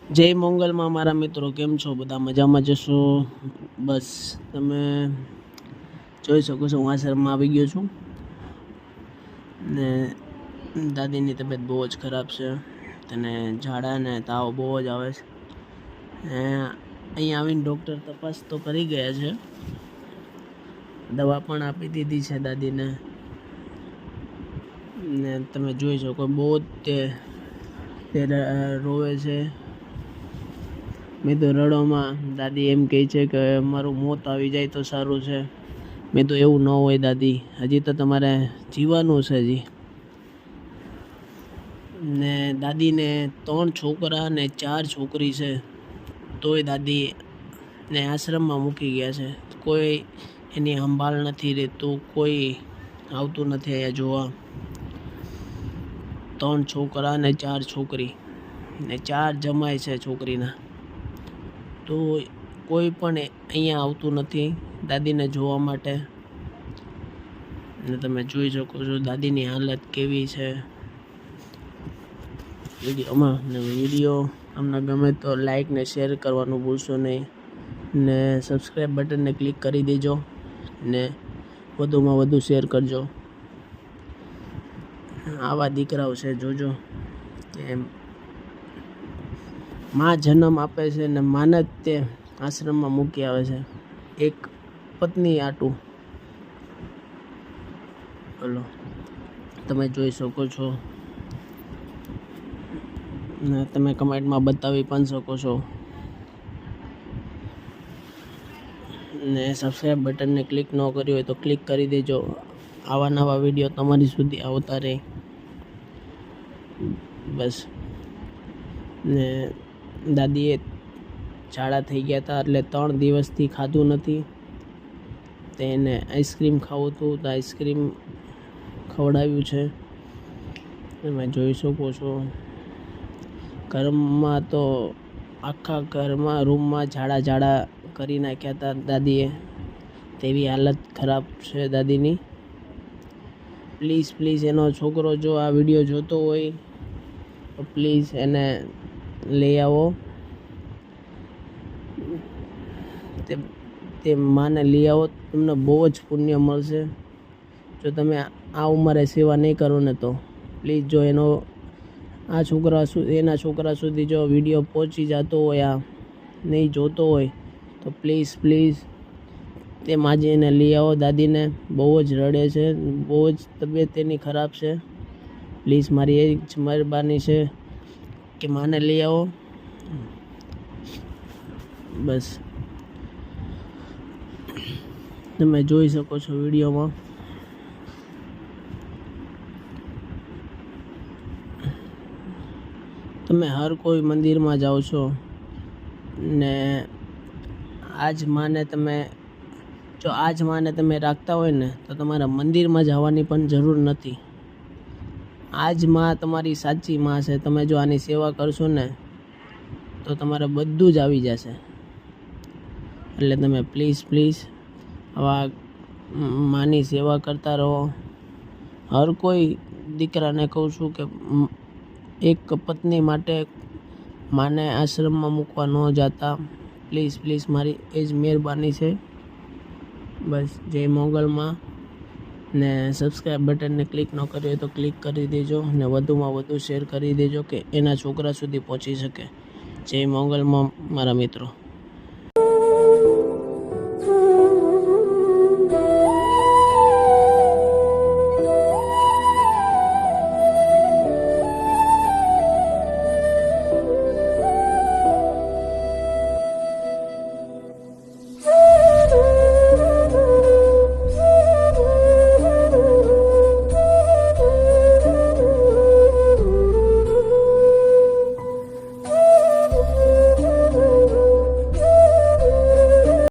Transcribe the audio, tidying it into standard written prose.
જય મંગલમાં મારા મિત્રો, કેમ છો? બધા મજામાં જશો? બસ તમે જોઈ શકો છો, હું આશ્રમમાં આવી ગયો છું ને દાદીની તબિયત બહુ જ ખરાબ છે. તેને ઝાડા ને તાવ બહુ જ આવે છે. અહીંયા આવીને ડૉક્ટર તપાસ તો કરી ગયા છે, દવા પણ આપી દીધી છે દાદીને. ને તમે જોઈ શકો બહુ જ તે રોવે છે. મેં તો રડોમાં દાદી એમ કહે છે કે મારું મોત આવી જાય તો સારું છે. મેં તો એવું ન હોય દાદી, હજી તો તમારે જીવવાનું છે હજી. ને દાદીને 3 છોકરા ને 4 છોકરી છે, તોય દાદી ને આશ્રમમાં મૂકી ગયા છે. કોઈ એની સંભાળ નથી રહેતું, કોઈ આવતું નથી અહીંયા જોવા. 3 છોકરા ને 4 છોકરી ને 4 જમાય છે છોકરીના, તો કોઈ પણ અહીંયા આવતું નથી દાદીને જોવા માટે. ને તમે જોઈ શકો છો દાદીની હાલત કેવી છે. વિડીયો અમને ગમે તો લાઈક ને શેર કરવાનું ભૂલશો નહીં, ને સબસ્ક્રાઈબ બટનને ક્લિક કરી દેજો ને વધુમાં વધુ શેર કરજો. આવા દીકરાઓ છે, જોજો કે માં જન્મ આપે છે ને માને જ તે આશ્રમમાં મૂકી આવે છે, એક પત્ની આટું. બોલો, તમે જોઈ શકો છો ને તમે કમેન્ટમાં બતાવી પણ શકો છો. ને સબસ્ક્રાઈબ બટનને ક્લિક ન કર્યું હોય તો ક્લિક કરી દેજો. આવા નવા વિડીયો તમારી સુધી આવતા રહે. બસ. ને દાદીએ ઝાડા થઈ ગયા હતા એટલે 3 દિવસથી ખાધું નથી. તેને આઈસ્ક્રીમ ખાવું હતું તો આઈસ્ક્રીમ ખવડાવ્યું છે. તમે જોઈ શકો છો ઘરમાં તો આખા ઘરમાં રૂમમાં ઝાડા કરી નાખ્યા હતા દાદીએ. તેવી હાલત ખરાબ છે દાદીની. પ્લીઝ એનો છોકરો જો આ વિડીયો જોતો હોય તો પ્લીઝ એને લઈ આવો. તે માને લઈ આવો, તમને બહુ જ પુણ્ય મળશે. જો તમે આ ઉંમરે સેવા નહીં કરો ને તો પ્લીઝ, જો એના છોકરા સુધી જો વિડીયો પહોંચી જતો હોય, આ નહીં જોતો હોય તો પ્લીઝ તે માજીને લઈ આવો. દાદીને બહુ જ રડે છે, બહુ જ તબિયત એની ખરાબ છે. પ્લીઝ મારી એ જ મહેરબાની છે કે માને લઈ આવો. બસ તમે જોઈ શકો છો વિડીયોમાં. તમે હર કોઈ મંદિરમાં જાઓ છો ને આજ માને તમે રાખતા હોય ને તો તમારા મંદિરમાં જવાની પણ જરૂર નથી. આજ માં તમારી સાચી માં છે. તમે જો આની સેવા કરશો ને તો તમારે બધું જ આવી જશે. એટલે તમે પ્લીઝ આવા માની સેવા કરતા રહો. હર કોઈ દીકરાને કહું છું કે એક પત્ની માટે માને આશ્રમમાં મૂકવા ન જતા. પ્લીઝ મારી એ જ મહેરબાની છે. બસ, જય મોગલમાં. ને સબસ્ક્રાઈબ બટનને ક્લિક ન કર્યું હોય તો ક્લિક કરી દેજો ને વધુમાં વધુ શેર કરી દેજો કે એના છોકરા સુધી પહોંચી શકે. જય મોગલમાં મારા મિત્રો.